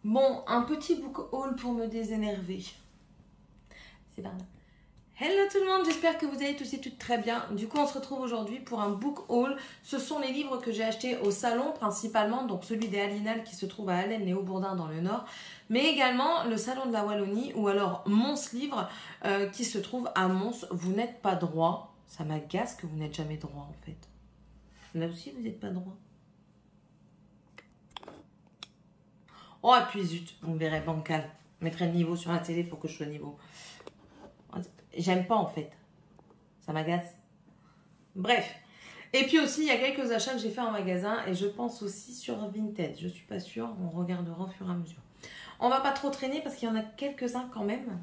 Bon, un petit book haul pour me désénerver. C'est par là. Hello tout le monde, j'espère que vous allez tous et toutes très bien. Du coup, on se retrouve aujourd'hui pour un book haul. Ce sont les livres que j'ai achetés au salon principalement, donc celui des Aliénales qui se trouve à Allen et au Bourdin dans le Nord, mais également le salon de la Wallonie ou alors Mons Livre qui se trouve à Mons. Vous n'êtes pas droit, ça m'agace que vous n'êtes jamais droit en fait. Là aussi, vous n'êtes pas droit. Oh, et puis zut, on verrait bancal. Je mettrai le niveau sur la télé pour que je sois niveau. J'aime pas en fait. Ça m'agace. Bref. Et puis aussi, il y a quelques achats que j'ai fait en magasin et je pense aussi sur Vinted. Je suis pas sûre, on regardera au fur et à mesure. On va pas trop traîner parce qu'il y en a quelques-uns quand même.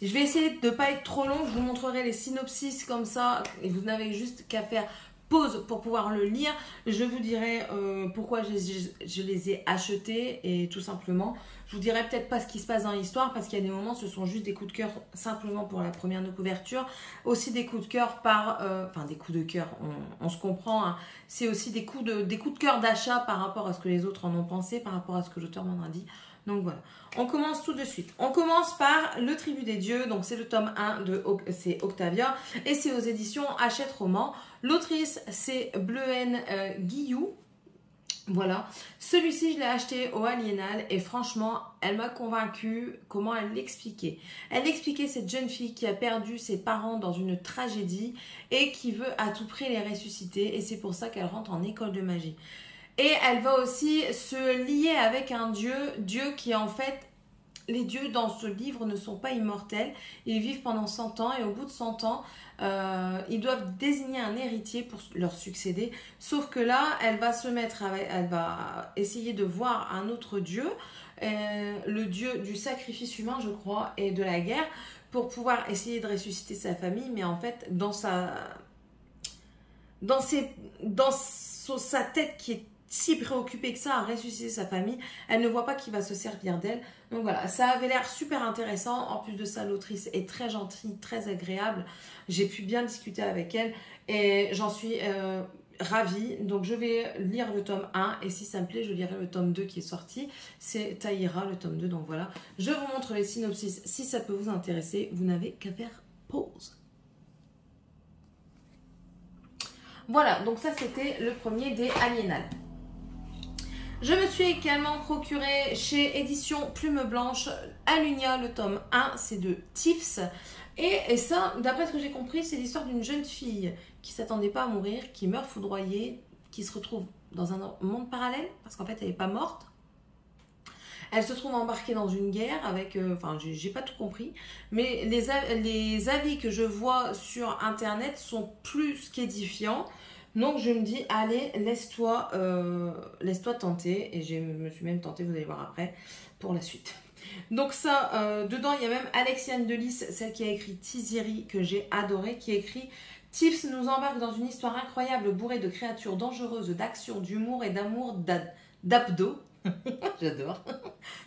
Je vais essayer de ne pas être trop long. Je vous montrerai les synopsis comme ça et vous n'avez juste qu'à faire pause pour pouvoir le lire. Je vous dirai pourquoi je les ai achetés et tout simplement. Je vous dirai peut-être pas ce qui se passe dans l'histoire parce qu'il y a des moments ce sont juste des coups de cœur simplement pour la première de couverture. Aussi des coups de cœur par... enfin des coups de cœur, on se comprend. Hein. C'est aussi des coups de cœur d'achat par rapport à ce que les autres en ont pensé, par rapport à ce que l'auteur m'en a dit. Donc voilà, on commence tout de suite. On commence par Le Tribut des Dieux, donc c'est le tome 1 de c'est Octavia et c'est aux éditions Hachette Roman. L'autrice c'est Bleuen Guillou. Voilà, celui-ci je l'ai acheté au Aliénal et franchement elle m'a convaincue. Comment elle l'expliquait? Elle expliquait cette jeune fille qui a perdu ses parents dans une tragédie et qui veut à tout prix les ressusciter et c'est pour ça qu'elle rentre en école de magie. Et elle va aussi se lier avec un dieu qui en fait, les dieux dans ce livre ne sont pas immortels, ils vivent pendant 100 ans et au bout de 100 ans, ils doivent désigner un héritier pour leur succéder. Sauf que là, elle va se mettre, elle va essayer de voir un autre dieu, le dieu du sacrifice humain je crois et de la guerre, pour pouvoir essayer de ressusciter sa famille, mais en fait dans sa tête qui est si préoccupée que ça à ressusciter sa famille, elle ne voit pas qui va se servir d'elle. Donc voilà, ça avait l'air super intéressant. En plus de ça, l'autrice est très gentille, très agréable. J'ai pu bien discuter avec elle et j'en suis ravie. Donc je vais lire le tome 1 et si ça me plaît, je lirai le tome 2 qui est sorti. C'est Taïra, le tome 2. Donc voilà, je vous montre les synopsis. Si ça peut vous intéresser, vous n'avez qu'à faire pause. Voilà, donc ça c'était le premier des Aliénales. Je me suis également procuré chez Édition Plume Blanche Alunia, le tome 1, c'est de Tiffs. Et ça, d'après ce que j'ai compris, c'est l'histoire d'une jeune fille qui ne s'attendait pas à mourir, qui meurt foudroyée, qui se retrouve dans un monde parallèle, parce qu'en fait elle n'est pas morte. Elle se trouve embarquée dans une guerre avec... enfin, j'ai pas tout compris. Mais les avis que je vois sur Internet sont plus qu'édifiants. Donc je me dis, allez, laisse-toi tenter. Et je me suis même tentée, vous allez voir après, pour la suite. Donc ça, dedans, il y a même Alexiane Delis, celle qui a écrit Tiziri, que j'ai adoré, qui a écrit... Tiffs nous embarque dans une histoire incroyable, bourrée de créatures dangereuses, d'action, d'humour et d'amour d'abdos. J'adore.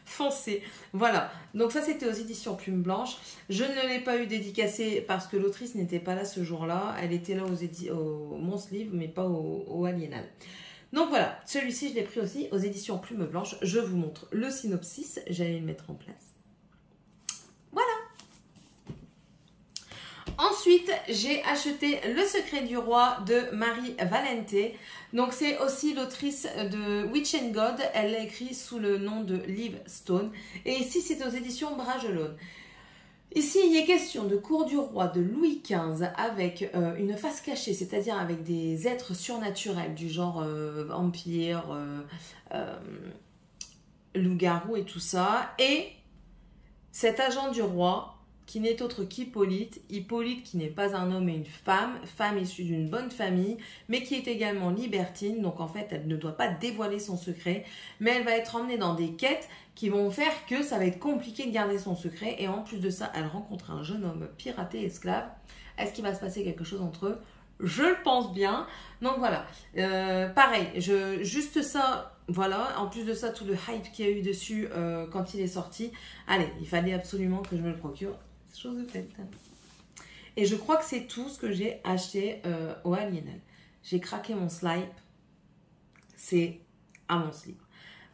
Foncé. Voilà. Donc ça, c'était aux éditions Plume Blanche. Je ne l'ai pas eu dédicacé parce que l'autrice n'était pas là ce jour-là. Elle était là au Mons Livre, mais pas au Aliénal. Donc voilà. Celui-ci, je l'ai pris aussi aux éditions Plume Blanche. Je vous montre le synopsis. J'allais le mettre en place. Voilà. Ensuite, j'ai acheté Le Secret du Roi de Marie Valente. Donc, c'est aussi l'autrice de Witch and God. Elle l'a écrit sous le nom de Liv Stone. Et ici, c'est aux éditions Bragelonne. Ici, il est question de cour du roi de Louis XV avec une face cachée, c'est-à-dire avec des êtres surnaturels du genre vampire, loup-garou et tout ça. Et cet agent du roi qui n'est autre qu'Hippolyte. Hippolyte qui n'est pas un homme et une femme issue d'une bonne famille, mais qui est également libertine. Donc en fait, elle ne doit pas dévoiler son secret, mais elle va être emmenée dans des quêtes qui vont faire que ça va être compliqué de garder son secret. Et en plus de ça, elle rencontre un jeune homme piraté esclave. Est-ce qu'il va se passer quelque chose entre eux? Je le pense bien. Donc voilà, pareil, juste ça... Voilà, en plus de ça, tout le hype qu'il y a eu dessus quand il est sorti. Allez, il fallait absolument que je me le procure. Chose de faite. Et je crois que c'est tout ce que j'ai acheté au Aliénal. J'ai craqué mon slip. C'est à mon slip.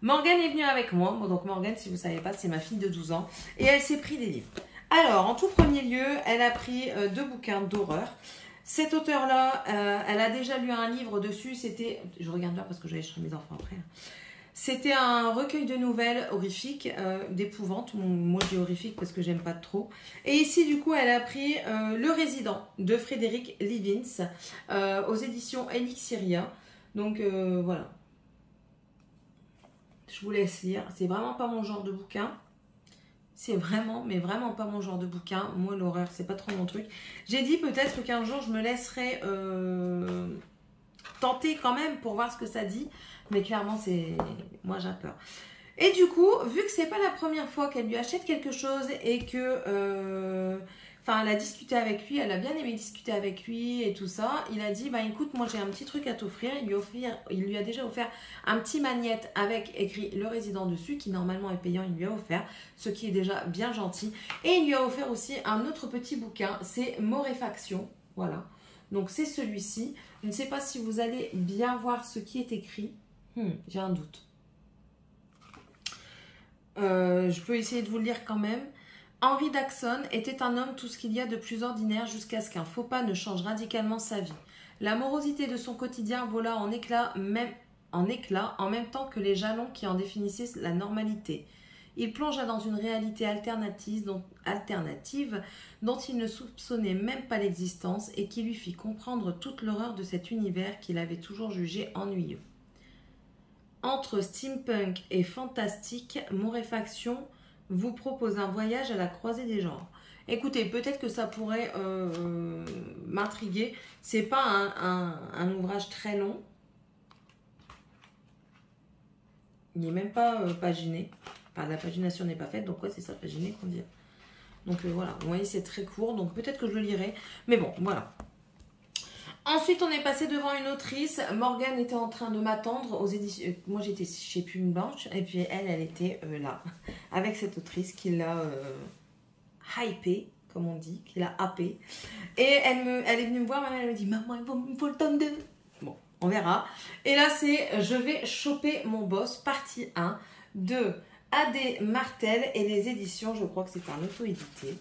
Morgane est venue avec moi. Bon, donc Morgane, si vous ne savez pas, c'est ma fille de 12 ans. Et elle s'est pris des livres. Alors, en tout premier lieu, elle a pris 2 bouquins d'horreur. Cet auteur-là, elle a déjà lu un livre dessus. C'était, je regarde là parce que je vais chez mes enfants après. C'était un recueil de nouvelles horrifiques, d'épouvante. Moi, je dis horrifique parce que j'aime pas trop. Et ici, du coup, elle a pris Le Résident de Frédéric Livins aux éditions Elixiria. Donc, voilà. Je vous laisse lire. C'est vraiment pas mon genre de bouquin. C'est vraiment, mais vraiment pas mon genre de bouquin. Moi, l'horreur, c'est pas trop mon truc. J'ai dit peut-être qu'un jour, je me laisserai tenter quand même pour voir ce que ça dit. Mais clairement, c'est... moi, j'ai peur. Et du coup, vu que c'est pas la première fois qu'elle lui achète quelque chose et que... Enfin, elle a discuté avec lui, elle a bien aimé discuter avec lui et tout ça. Il a dit, bah écoute, moi j'ai un petit truc à t'offrir. Il lui a déjà offert un petit magnète avec écrit Le Résident dessus, qui normalement est payant, il lui a offert, ce qui est déjà bien gentil. Et il lui a offert aussi un autre petit bouquin, c'est Moréfaction, voilà. Donc c'est celui-ci. Je ne sais pas si vous allez bien voir ce qui est écrit. J'ai un doute. Je peux essayer de vous le lire quand même. Henri Daxon était un homme tout ce qu'il y a de plus ordinaire jusqu'à ce qu'un faux pas ne change radicalement sa vie. La morosité de son quotidien vola en éclats en même temps que les jalons qui en définissaient la normalité. Il plongea dans une réalité alternative dont il ne soupçonnait même pas l'existence et qui lui fit comprendre toute l'horreur de cet univers qu'il avait toujours jugé ennuyeux. Entre steampunk et fantastique, Moréfaction vous propose un voyage à la croisée des genres. Écoutez, peut-être que ça pourrait m'intriguer. C'est pas un ouvrage très long. Il n'est même pas paginé. Enfin, la pagination n'est pas faite. Donc, ouais, c'est ça, paginé qu'on dit. Donc, voilà. Vous voyez, c'est très court. Donc, peut-être que je le lirai. Mais bon, voilà. Ensuite, on est passé devant une autrice. Morgane était en train de m'attendre aux éditions. Moi, j'étais chez Plume Blanche. Et puis, elle était là. Avec cette autrice qui l'a hypée, comme on dit. Qui l'a happée. Et elle est venue me voir. Elle me dit, maman, il faut le tome 2. Bon, on verra. Et là, c'est Je vais choper mon boss, partie 1 de A.D. Martel et les éditions. Je crois que c'est un auto-édité.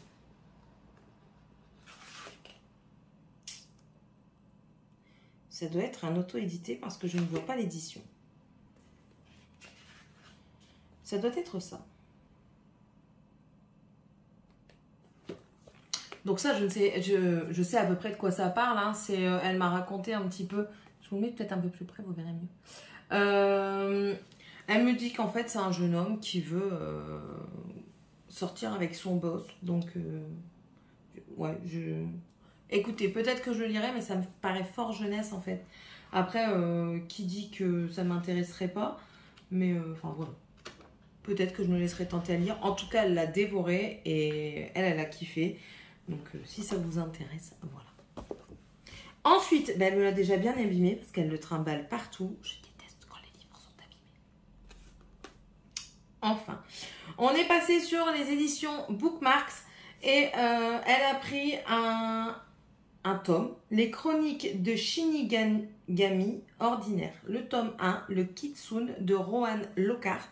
Ça doit être un auto-édité parce que je ne vois pas l'édition. Ça doit être ça. Donc ça, je sais à peu près de quoi ça parle. Hein. Elle m'a raconté un petit peu. Je vous le mets peut-être un peu plus près, vous verrez mieux. Elle me dit qu'en fait, c'est un jeune homme qui veut sortir avec son boss. Donc, ouais, écoutez, peut-être que je le lirai, mais ça me paraît fort jeunesse en fait. Après, qui dit que ça ne m'intéresserait pas, mais enfin voilà. Peut-être que je me laisserai tenter à lire. En tout cas, elle l'a dévoré et elle a kiffé. Donc, si ça vous intéresse, voilà. Ensuite, ben, elle me l'a déjà bien abîmé parce qu'elle le trimballe partout. Je déteste quand les livres sont abîmés. Enfin, on est passé sur les éditions Bookmarks et elle a pris un tome, Les Chroniques de Shinigami Ordinaire. Le tome 1, Le Kitsune de Rohan Lockhart.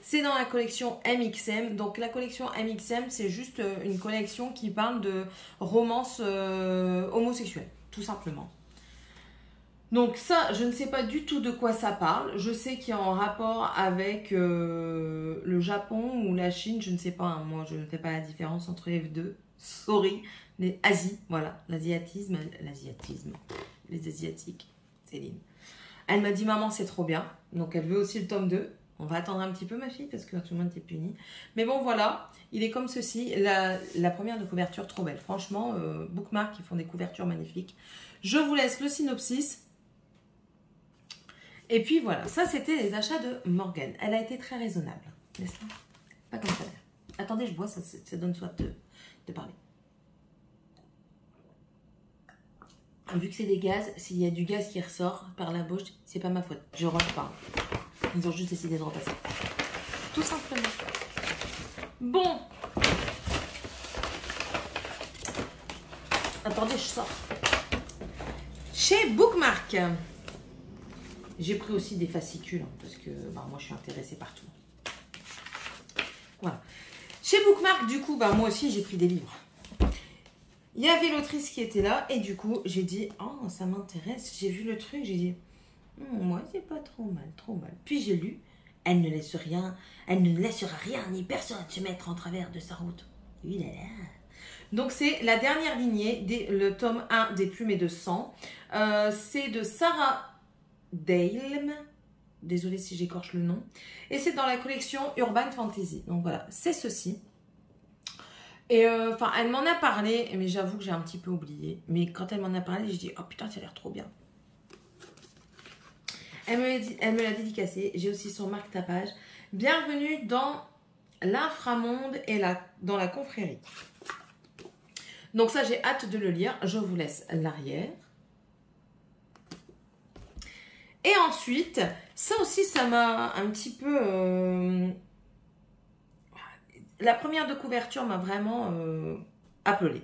C'est dans la collection MXM. Donc la collection MXM, c'est juste une collection qui parle de romances homosexuelles, tout simplement. Donc ça, je ne sais pas du tout de quoi ça parle. Je sais qu'il y a un rapport avec le Japon ou la Chine, je ne sais pas. Hein. Moi, je ne fais pas la différence entre les deux. Sorry. Les Asies, voilà, l'asiatisme, les asiatiques, Céline. Elle m'a dit, maman, c'est trop bien. Donc, elle veut aussi le tome 2. On va attendre un petit peu, ma fille, parce que tout le monde est puni. Mais bon, voilà, il est comme ceci. La première de couverture, trop belle. Franchement, Bookmark, ils font des couvertures magnifiques. Je vous laisse le synopsis. Et puis, voilà, ça, c'était les achats de Morgane. Elle a été très raisonnable, n'est-ce pas? Pas comme ça. Attendez, je bois, ça donne soif de parler. Vu que c'est des gaz, s'il y a du gaz qui ressort par la bouche, c'est pas ma faute. Je rote pas. Ils ont juste décidé de repasser. Tout simplement. Bon. Attendez, je sors. Chez Bookmark. J'ai pris aussi des fascicules, hein, parce que bah, moi, je suis intéressée par tout. Voilà. Chez Bookmark, du coup, bah, moi aussi, j'ai pris des livres. Il y avait l'autrice qui était là, et du coup, j'ai dit, oh, ça m'intéresse. J'ai vu le truc, j'ai dit, moi, c'est pas trop mal, trop mal. Puis j'ai lu, elle ne laissera rien ni personne se mettre en travers de sa route. Donc, c'est la dernière lignée, le tome 1 des Plumes de sang. C'est de Sarah Dale. Désolée si j'écorche le nom. Et c'est dans la collection Urban Fantasy. Donc voilà, c'est ceci. Et enfin, elle m'en a parlé, mais j'avoue que j'ai un petit peu oublié. Mais quand elle m'en a parlé, j'ai dit, oh putain, ça a l'air trop bien. Elle me l'a dédicacé. J'ai aussi son marque-tapage. Bienvenue dans l'inframonde et dans la confrérie. Donc ça, j'ai hâte de le lire. Je vous laisse l'arrière. Et ensuite, ça aussi, ça m'a un petit peu... La première de couverture m'a vraiment appelée.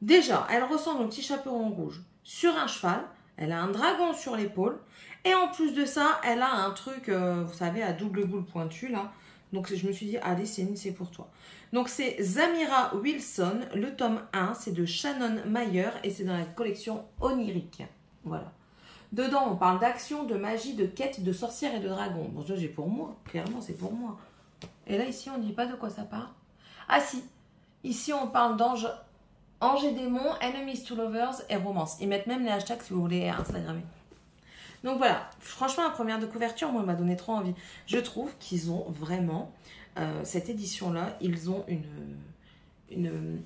Déjà, elle ressemble au petit chaperon rouge sur un cheval. Elle a un dragon sur l'épaule. Et en plus de ça, elle a un truc, vous savez, à double boule pointu, là. Donc, je me suis dit, allez, Céline, c'est pour toi. Donc, c'est Zamira Wilson. Le tome 1, c'est de Shannon Mayer. Et c'est dans la collection Onirique. Voilà. Dedans, on parle d'action, de magie, de quête, de sorcières et de dragons. Bon, ça, c'est pour moi. Clairement, c'est pour moi. Et là, ici, on ne dit pas de quoi ça parle. Ah, si. Ici, on parle d'anges et démons, enemies to lovers et romance. Ils mettent même les hashtags si vous voulez Instagrammer. Donc, voilà. Franchement, la première de couverture, moi, m'a donné trop envie. Je trouve qu'ils ont vraiment... cette édition-là, ils ont une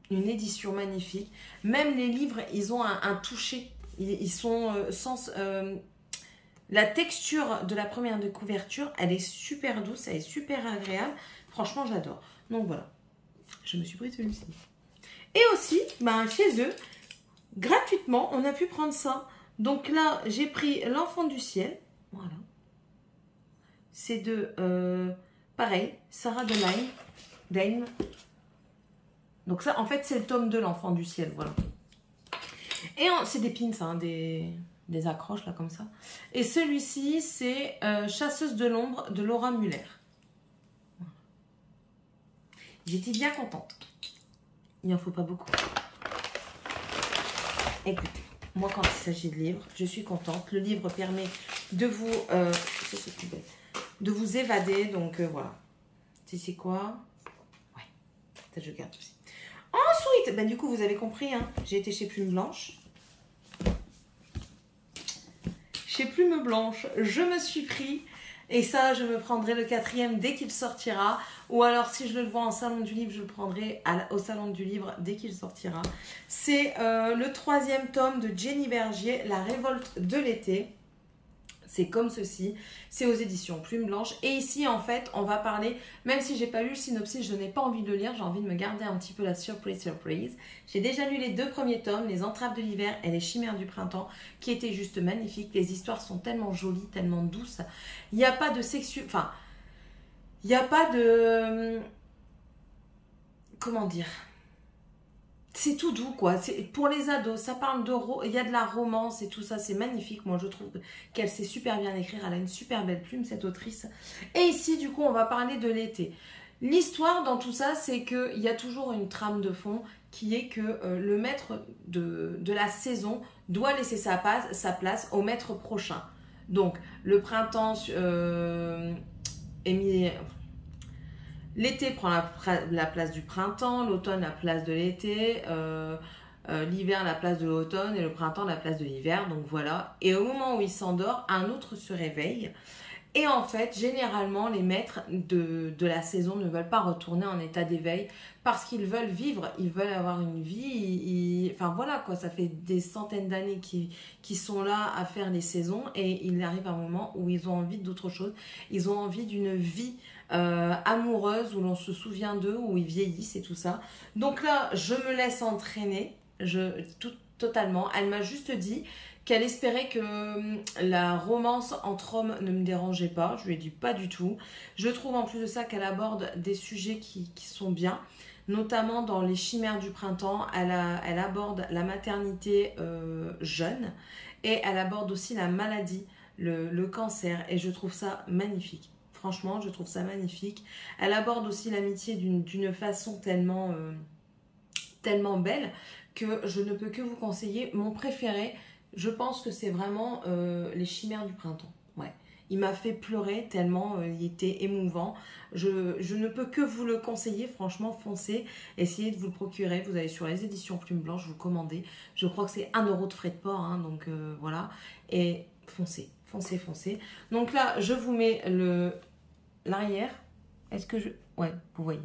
édition magnifique. Même les livres, ils ont un toucher. Ils sont la texture de la première de couverture, elle est super douce, elle est super agréable. Franchement, j'adore. Donc voilà, je me suis pris celui-ci. Et aussi, ben, chez eux, gratuitement, on a pu prendre ça. Donc là, j'ai pris L'Enfant du Ciel. Voilà. C'est de, pareil, Sarah Dane. Donc ça, en fait, c'est le tome 2, L'Enfant du Ciel, voilà. Et c'est des pins, hein, des accroches, là, comme ça. Et celui-ci, c'est Chasseuse de l'ombre de Laura Muller. Voilà. J'étais bien contente. Il n'en faut pas beaucoup. Écoutez, moi, quand il s'agit de livres, je suis contente. Le livre permet de vous... de vous évader, donc voilà. C'est quoi? Ouais, ça, je garde aussi. Ensuite, bah, du coup, vous avez compris, hein, j'ai été chez Plume Blanche. Chez Plume Blanche, je me suis pris, et ça, je me prendrai le 4e dès qu'il sortira. Ou alors, si je le vois en salon du livre, je le prendrai au salon du livre dès qu'il sortira. C'est le 3e tome de Jenny Bergier, La révolte de l'été. C'est comme ceci, c'est aux éditions Plume Blanche. Et ici, en fait, on va parler, même si j'ai pas lu le synopsis, je n'ai pas envie de le lire, j'ai envie de me garder un petit peu la surprise. J'ai déjà lu les 2 premiers tomes, Les Entraves de l'hiver et Les Chimères du printemps, qui étaient juste magnifiques. Les histoires sont tellement jolies, tellement douces. Il n'y a pas de enfin, il n'y a pas de... Comment dire ? C'est tout doux, quoi. Pour les ados, ça parle il y a de la romance et tout ça, c'est magnifique. Moi, je trouve qu'elle sait super bien écrire. Elle a une super belle plume, cette autrice. Et ici, du coup, on va parler de l'été. L'histoire dans tout ça, c'est qu'il y a toujours une trame de fond qui est que le maître de la saison doit laisser sa place au maître prochain. Donc, le printemps est mis... L'été prend la place du printemps, l'automne la place de l'été, l'hiver la place de l'automne et le printemps la place de l'hiver. Donc voilà. Et au moment où il s'endort, un autre se réveille. Et en fait, généralement, les maîtres de la saison ne veulent pas retourner en état d'éveil parce qu'ils veulent vivre, ils veulent avoir une vie. Enfin voilà quoi, ça fait des centaines d'années qu'ils sont là à faire les saisons et il arrive un moment où ils ont envie d'autre chose. Ils ont envie d'une vie amoureuse où l'on se souvient d'eux, où ils vieillissent et tout ça. Donc là, je me laisse entraîner totalement. Elle m'a juste dit qu'elle espérait que la romance entre hommes ne me dérangeait pas. Je lui ai dit pas du tout. Je trouve en plus de ça qu'elle aborde des sujets qui sont bien, notamment dans Les Chimères du printemps. Elle aborde la maternité jeune Et elle aborde aussi la maladie, le cancer. Et je trouve ça magnifique. Franchement, je trouve ça magnifique. Elle aborde aussi l'amitié d'une façon tellement, tellement belle que je ne peux que vous conseiller. Mon préféré, je pense que c'est vraiment Les Chimères du Printemps. Ouais. Il m'a fait pleurer tellement il était émouvant. Je ne peux que vous le conseiller. Franchement, foncez. Essayez de vous le procurer. Vous allez sur les éditions Plume Blanche, vous commandez. Je crois que c'est 1 € de frais de port. Hein, donc voilà. Et foncez, foncez, foncez. Donc là, je vous mets l'arrière. Est-ce que je... Ouais, vous voyez.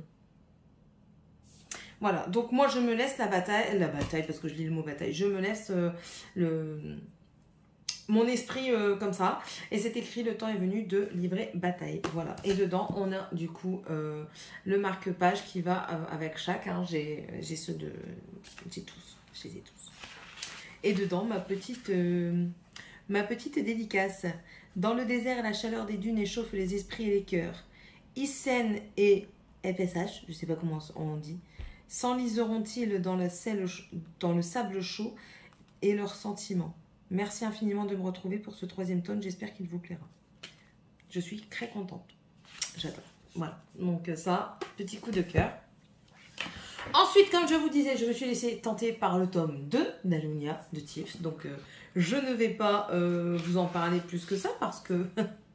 Voilà, donc moi je me laisse la bataille, parce que je lis le mot bataille, je me laisse mon esprit comme ça. Et c'est écrit, le temps est venu de livrer bataille. Voilà, et dedans on a du coup le marque-page qui va avec chaque, hein. J'ai ceux de... J'ai tous, je les ai tous. Et dedans ma petite dédicace. Dans le désert, la chaleur des dunes échauffe les esprits et les cœurs. Isen et FSH, je sais pas comment on dit, s'enliseront-ils dans le sable chaud et leurs sentiments. Merci infiniment de me retrouver pour ce 3e tome. J'espère qu'il vous plaira. Je suis très contente. J'adore. Voilà. Donc ça, petit coup de cœur. Ensuite, comme je vous disais, je me suis laissée tenter par le tome 2 d'Alunia de Tiff. Donc je ne vais pas vous en parler plus que ça parce que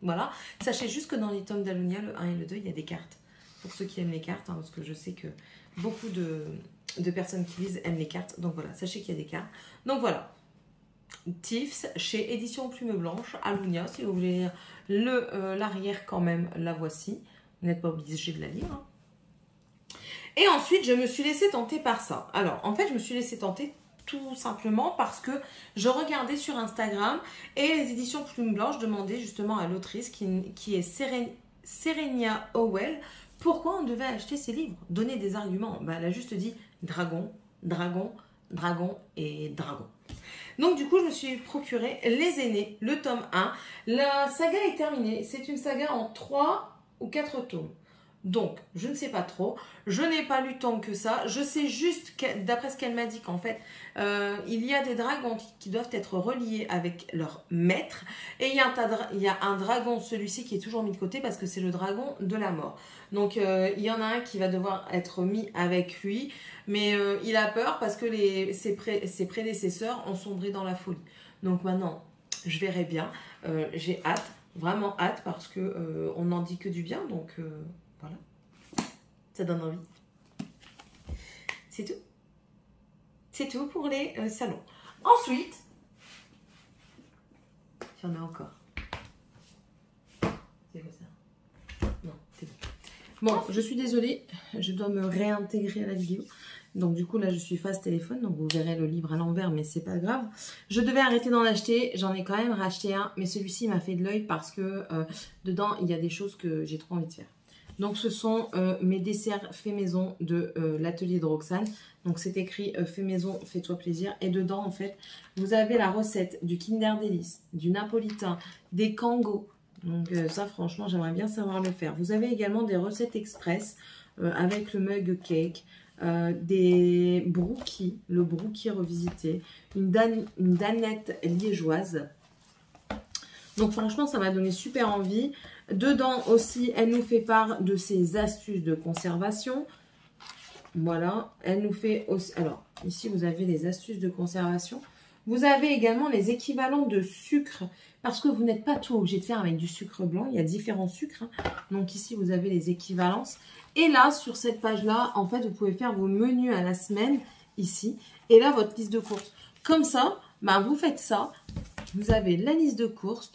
voilà. Sachez juste que dans les tomes d'Alunia, le 1 et le 2, il y a des cartes. Pour ceux qui aiment les cartes, hein, parce que je sais que beaucoup de personnes qui lisent aiment les cartes. Donc voilà, sachez qu'il y a des cartes. Donc voilà. Tiffs chez Édition Plume Blanche, Alunia. Si vous voulez lire l'arrière quand même, la voici. Vous n'êtes pas obligé de la lire. Hein. Et ensuite, je me suis laissée tenter par ça. Alors, en fait, je me suis laissée tenter tout simplement parce que je regardais sur Instagram et les éditions Plume Blanche demandaient justement à l'autrice qui est Serenia Howell pourquoi on devait acheter ces livres, donner des arguments. Ben, elle a juste dit dragon, dragon, dragon et dragon. Donc du coup, je me suis procuré Les Aînés, le tome 1. La saga est terminée. C'est une saga en 3 ou 4 tomes. Donc, je ne sais pas trop. Je n'ai pas lu tant que ça. Je sais juste, d'après ce qu'elle m'a dit, qu'en fait, il y a des dragons qui doivent être reliés avec leur maître. Et il y a un dragon, celui-ci, qui est toujours mis de côté parce que c'est le dragon de la mort. Donc, il y en a un qui va devoir être mis avec lui. Mais il a peur parce que ses prédécesseurs ont sombré dans la folie. Donc maintenant, je verrai bien. J'ai hâte, vraiment hâte, parce que on n'en dit que du bien. Donc... voilà, ça donne envie. C'est tout. C'est tout pour les salons. Ensuite, il y en a encore. C'est quoi ça? Non, c'est bon. Bon, je suis désolée, je dois me réintégrer à la vidéo. Donc du coup là je suis face téléphone, donc vous verrez le livre à l'envers, mais c'est pas grave. Je devais arrêter d'en acheter, j'en ai quand même racheté un, mais celui-ci m'a fait de l'œil parce que dedans il y a des choses que j'ai trop envie de faire. Donc ce sont mes desserts faits maison de l'atelier de Roxane. Donc c'est écrit fait maison, fais-toi plaisir. Et dedans en fait, vous avez la recette du Kinder Délice, du Napolitain, des Kango. Donc ça franchement j'aimerais bien savoir le faire. Vous avez également des recettes express avec le mug cake. Des brookies, le brookie revisité, une danette liégeoise. Donc franchement ça m'a donné super envie. Dedans aussi elle nous fait part de ses astuces de conservation. Voilà, elle nous fait aussi, alors ici vous avez les astuces de conservation. Vous avez également les équivalents de sucre, parce que vous n'êtes pas tout obligé de faire avec du sucre blanc, il y a différents sucres. Hein. Donc ici vous avez les équivalences. Et là, sur cette page-là, en fait, vous pouvez faire vos menus à la semaine, ici. Et là, votre liste de courses. Comme ça, bah, vous faites ça. Vous avez la liste de courses,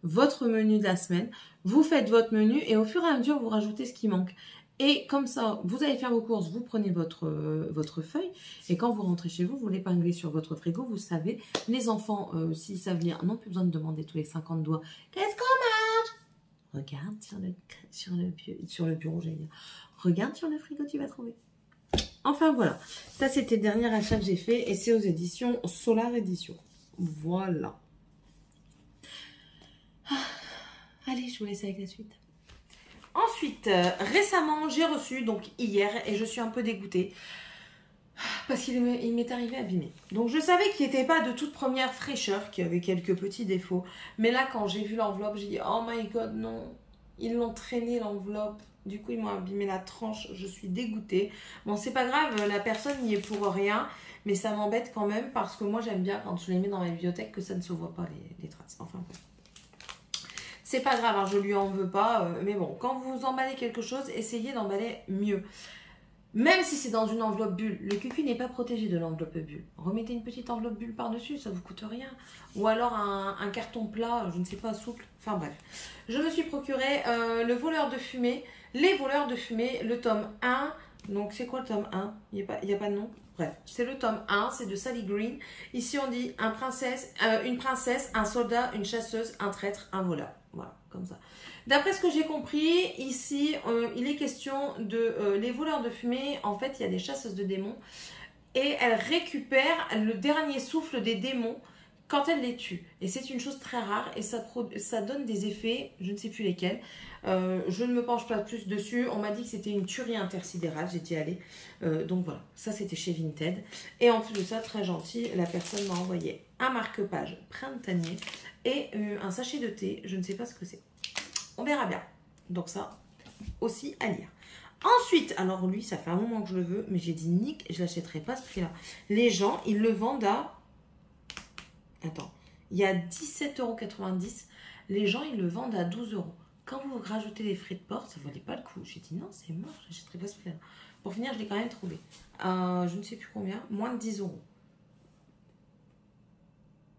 votre menu de la semaine. Vous faites votre menu et au fur et à mesure, vous rajoutez ce qui manque. Et comme ça, vous allez faire vos courses, vous prenez votre feuille. Et quand vous rentrez chez vous, vous l'épinglez sur votre frigo. Vous savez, les enfants, s'ils savent lire, n'ont plus besoin de demander tous les 50 doigts. Qu'est-ce qu'on mange? Regarde sur le bureau, j'allais dire. Regarde sur le frigo, tu vas trouver. Enfin, voilà. Ça, c'était le dernier achat que j'ai fait. Et c'est aux éditions Solar Édition. Voilà. Allez, je vous laisse avec la suite. Ensuite, récemment, j'ai reçu, donc hier, et je suis un peu dégoûtée. Parce qu'il m'est arrivé abîmé. Donc je savais qu'il n'était pas de toute première fraîcheur, qu'il y avait quelques petits défauts. Mais là, quand j'ai vu l'enveloppe, j'ai dit oh my god, non. Ils l'ont traîné l'enveloppe. Du coup, ils m'ont abîmé la tranche. Je suis dégoûtée. Bon, c'est pas grave, la personne n'y est pour rien. Mais ça m'embête quand même parce que moi, j'aime bien quand je les mets dans ma bibliothèque que ça ne se voit pas les traces. Enfin, bon. C'est pas grave, hein, je lui en veux pas. Mais bon, quand vous emballez quelque chose, essayez d'emballer mieux. Même si c'est dans une enveloppe bulle, le cucu n'est pas protégé de l'enveloppe bulle. Remettez une petite enveloppe bulle par-dessus, ça vous coûte rien. Ou alors un carton plat, je ne sais pas, souple. Enfin bref. Je me suis procuré le voleur de fumée, les voleurs de fumée, le tome 1. Donc c'est quoi le tome 1? Il n'y a pas de nom. Bref, c'est le tome 1, c'est de Sally Green. Ici on dit une princesse, un soldat, une chasseuse, un traître, un voleur. Voilà, comme ça. D'après ce que j'ai compris, ici, il est question de les voleurs de fumée. En fait, il y a des chasseuses de démons et elles récupèrent le dernier souffle des démons quand elles les tuent. Et c'est une chose très rare et ça donne des effets, je ne sais plus lesquels. Je ne me penche pas plus dessus. On m'a dit que c'était une tuerie intersidérale, j'ai dit allez. Donc voilà, ça c'était chez Vinted. Et en plus de ça, très gentil, la personne m'a envoyé un marque-page printanier et un sachet de thé. Je ne sais pas ce que c'est. On verra bien. Donc ça, aussi à lire. Ensuite, alors lui, ça fait un moment que je le veux, mais j'ai dit nick, je l'achèterai pas à ce prix-là. Les gens, ils le vendent à... Attends, il y a 17,90 €. Les gens, ils le vendent à 12 €. Quand vous rajoutez les frais de port, ça ne valait pas le coup. J'ai dit non, c'est mort, je n'achèterai pas ce prix-là. Pour finir, je l'ai quand même trouvé. Je ne sais plus combien, moins de 10 €.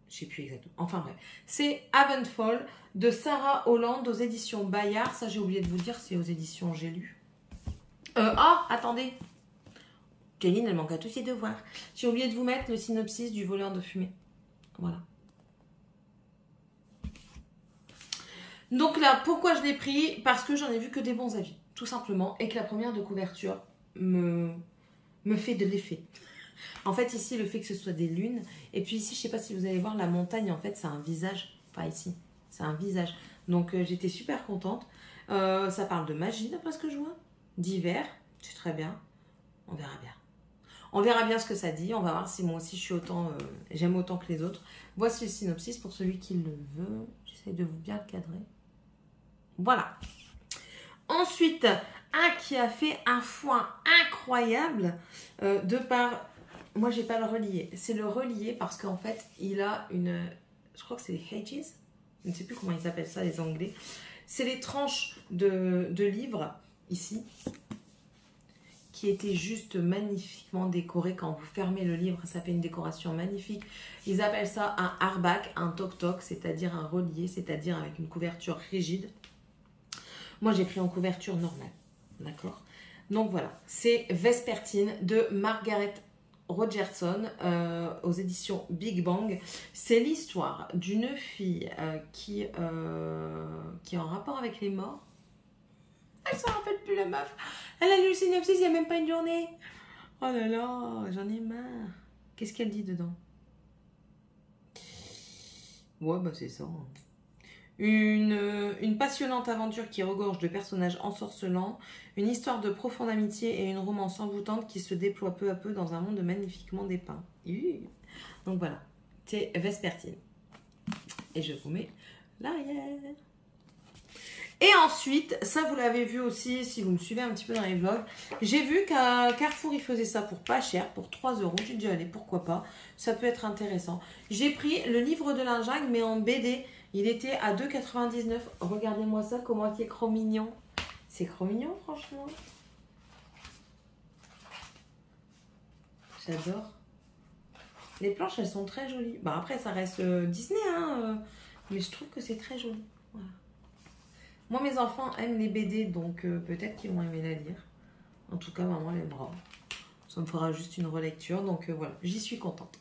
Je ne sais plus exactement. Enfin bref, c'est Havenfall de Sarah Holland aux éditions Bayard. Ça, j'ai oublié de vous dire, c'est aux éditions J'ai lu. Attendez. Céline, elle manque à tous ses devoirs. J'ai oublié de vous mettre le synopsis du voleur de fumée. Voilà. Donc là, pourquoi je l'ai pris? Parce que j'en ai vu que des bons avis, tout simplement. Et que la première de couverture me fait de l'effet. En fait, ici, le fait que ce soit des lunes. Et puis ici, je ne sais pas si vous allez voir, la montagne, en fait, c'est un visage. Enfin, ici, c'est un visage. Donc, j'étais super contente. Ça parle de magie, d'après ce que je vois. D'hiver, c'est très bien. On verra bien. On verra bien ce que ça dit. On va voir si moi aussi, j'aime autant que les autres. Voici le synopsis pour celui qui le veut. J'essaie de vous bien le cadrer. Voilà. Ensuite, un qui a fait un foin incroyable de par... Moi, j'ai pas le relié. C'est le relié parce qu'en fait, il a une... Je crois que c'est des pages. Je ne sais plus comment ils appellent ça, les Anglais. C'est les tranches de livres, ici, qui étaient juste magnifiquement décorées. Quand vous fermez le livre, ça fait une décoration magnifique. Ils appellent ça un hardback, un toc-toc, c'est-à-dire un relié, c'est-à-dire avec une couverture rigide. Moi, j'ai pris en couverture normale, d'accord? Donc voilà, c'est Vespertine de Margaret Rogerson aux éditions Big Bang. C'est l'histoire d'une fille qui est en rapport avec les morts. Elle s'en rappelle plus, la meuf. Elle a lu le synopsis il n'y a même pas une journée. Oh là là, j'en ai marre. Qu'est-ce qu'elle dit dedans? Ouais, bah c'est ça. Une passionnante aventure qui regorge de personnages ensorcelants, une histoire de profonde amitié et une romance envoûtante qui se déploie peu à peu dans un monde magnifiquement dépeint. Donc voilà, c'est Vespertine. Et je vous mets l'arrière. Et ensuite, ça vous l'avez vu aussi si vous me suivez un petit peu dans les vlogs, j'ai vu qu'à Carrefour ils faisaient ça pour pas cher, pour 3 €. J'ai dit allez, pourquoi pas, ça peut être intéressant. J'ai pris le livre de Linjag mais en BD. Il était à 2,99 €. Regardez-moi ça, comment c'est trop mignon. C'est trop mignon, franchement. J'adore. Les planches, elles sont très jolies. Bah, après, ça reste Disney, hein. Mais je trouve que c'est très joli. Voilà. Moi, mes enfants aiment les BD, donc peut-être qu'ils vont aimer la lire. En tout cas, maman l'aimera. Ça me fera juste une relecture. Donc voilà, j'y suis contente.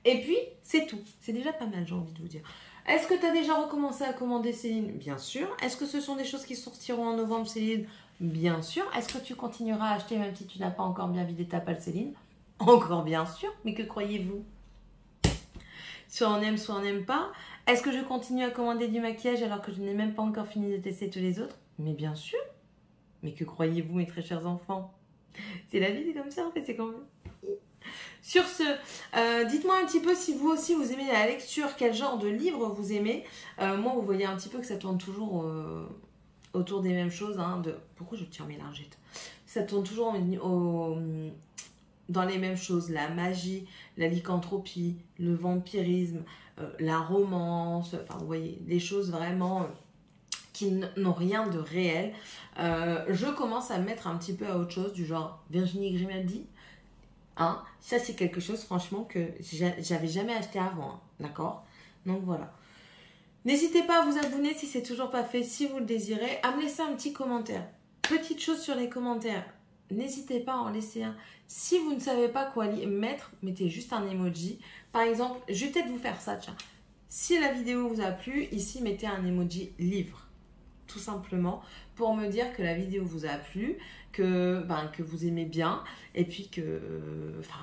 Et puis, c'est tout. C'est déjà pas mal, j'ai envie de vous dire. Est-ce que tu as déjà recommencé à commander, Céline? Bien sûr. Est-ce que ce sont des choses qui sortiront en novembre, Céline? Bien sûr. Est-ce que tu continueras à acheter même si tu n'as pas encore bien vidé ta palle, Céline? Encore bien sûr. Mais que croyez-vous? Soit on aime, soit on n'aime pas. Est-ce que je continue à commander du maquillage alors que je n'ai même pas encore fini de tester tous les autres? Mais bien sûr. Mais que croyez-vous, mes très chers enfants? C'est la vie, c'est comme ça, en fait, c'est quand même... Sur ce, dites-moi un petit peu si vous aussi vous aimez la lecture, quel genre de livre vous aimez. Moi, vous voyez un petit peu que ça tourne toujours autour des mêmes choses. Hein, Pourquoi je tire mes lingettes? Ça tourne toujours dans les mêmes choses. La magie, la lycanthropie, le vampirisme, la romance. Enfin, vous voyez, des choses vraiment qui n'ont rien de réel. Je commence à me mettre un petit peu à autre chose, du genre Virginie Grimaldi. Hein, ça, c'est quelque chose, franchement, que j'avais jamais acheté avant. Hein, d'accord? Donc, voilà. N'hésitez pas à vous abonner si c'est toujours pas fait, si vous le désirez, à me laisser un petit commentaire. Petite chose sur les commentaires, n'hésitez pas à en laisser un. Si vous ne savez pas quoi mettre, mettez juste un emoji. Par exemple, je vais peut-être vous faire ça, tiens. Si la vidéo vous a plu, ici, mettez un emoji livre. Tout simplement pour me dire que la vidéo vous a plu, que vous aimez bien et puis que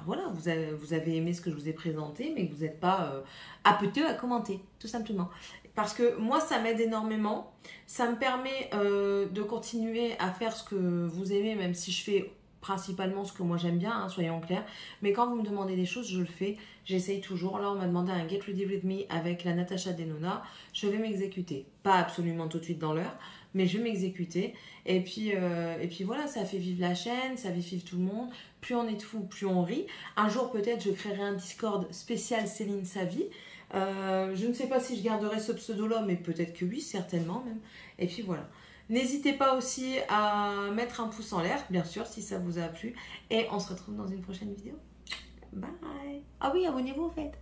voilà, vous avez aimé ce que je vous ai présenté mais que vous n'êtes pas apeteux à commenter, tout simplement. Parce que moi, ça m'aide énormément. Ça me permet de continuer à faire ce que vous aimez, même si je fais principalement ce que moi j'aime bien, hein, soyons clairs. Mais quand vous me demandez des choses, je le fais. J'essaye toujours. Là, on m'a demandé un Get Ready With Me avec la Natacha Denona. Je vais m'exécuter. Pas absolument tout de suite dans l'heure, mais je vais m'exécuter. Et puis voilà, ça fait vivre la chaîne, ça fait vivre tout le monde. Plus on est de fous, plus on rit. Un jour, peut-être, je créerai un Discord spécial Céline Savie. Je ne sais pas si je garderai ce pseudo-là, mais peut-être que oui, certainement même. Et puis voilà. N'hésitez pas aussi à mettre un pouce en l'air, bien sûr, si ça vous a plu. Et on se retrouve dans une prochaine vidéo. Bye. Ah oui, abonnez-vous en fait.